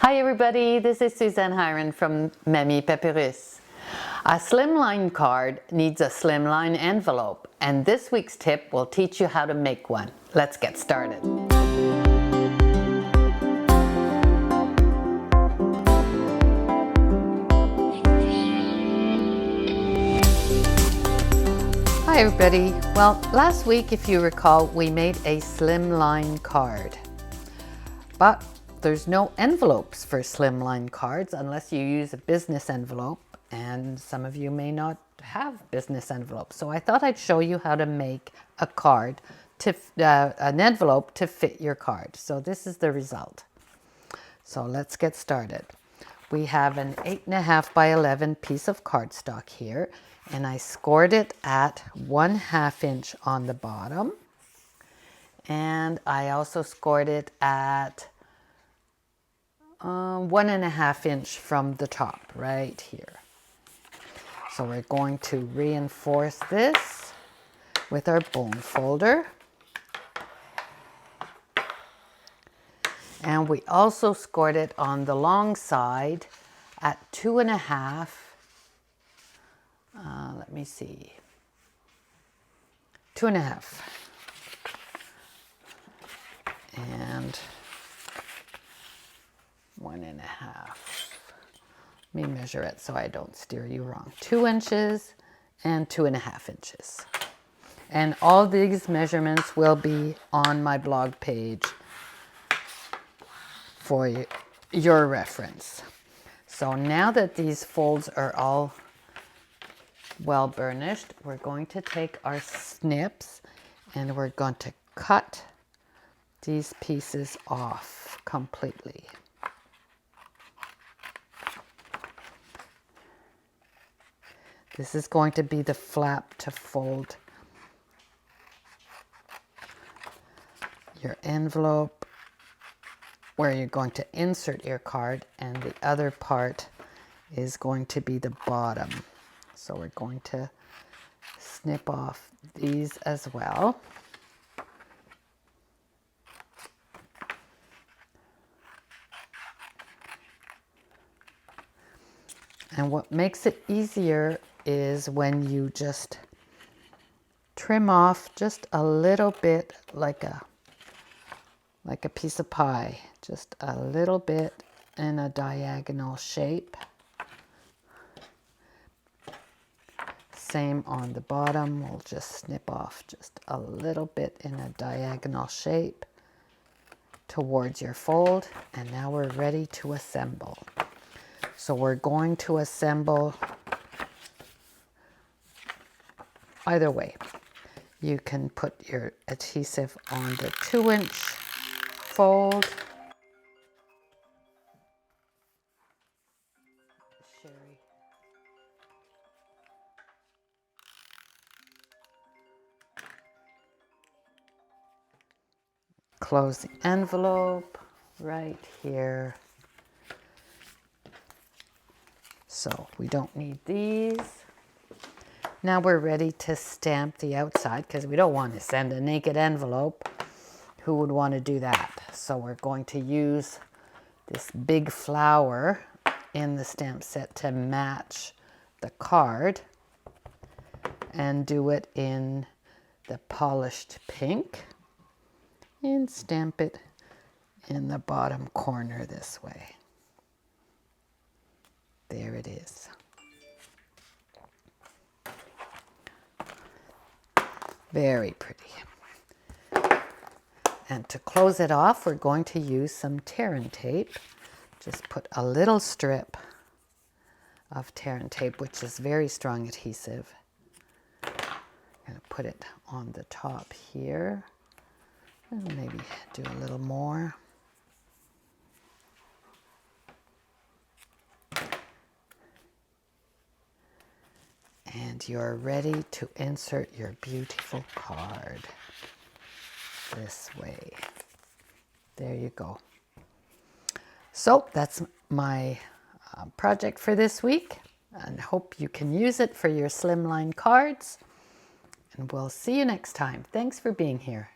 Hi everybody, this is Suzanne Hiron from Mamie Papyrus. A Slimline card needs a Slimline envelope, and this week's tip will teach you how to make one. Let's get started. Hi everybody. Well, last week, if you recall, we made a Slimline card, but there's no envelopes for Slimline cards unless you use a business envelope, and some of you may not have business envelopes. So I thought I'd show you how to make a card, an envelope to fit your card. So this is the result. So let's get started. We have an 8.5 by 11 piece of cardstock here, and I scored it at 1/2 inch on the bottom, and I also scored it at 1.5 inch from the top right here. So we're going to reinforce this with our bone folder. And we also scored it on the long side at 2.5. Let me see. 2.5. And 1.5. Let me measure it so I don't steer you wrong. 2 inches and 2.5 inches. And all these measurements will be on my blog page for your reference. So now that these folds are all well burnished, we're going to take our snips and we're going to cut these pieces off completely. This is going to be the flap to fold your envelope, where you're going to insert your card, and the other part is going to be the bottom. So we're going to snip off these as well. And what makes it easier is when you just trim off just a little bit, like a piece of pie, just a little bit in a diagonal shape. Same on the bottom, we'll just snip off just a little bit in a diagonal shape towards your fold, and now we're ready to assemble. So we're going to assemble either way. You can put your adhesive on the 2-inch fold. Sherry. Close the envelope right here. So we don't need these. Now we're ready to stamp the outside, because we don't want to send a naked envelope. Who would want to do that? So we're going to use this big flower in the stamp set to match the card, and do it in the polished pink, and stamp it in the bottom corner this way. There it is. Very pretty. And to close it off, we're going to use some tear and tape. Just put a little strip of tear and tape, which is very strong adhesive. I'm going to put it on the top here. And maybe do a little more. And you're ready to insert your beautiful card this way. There you go. So that's my project for this week, and hope you can use it for your Slimline cards. And we'll see you next time. Thanks for being here.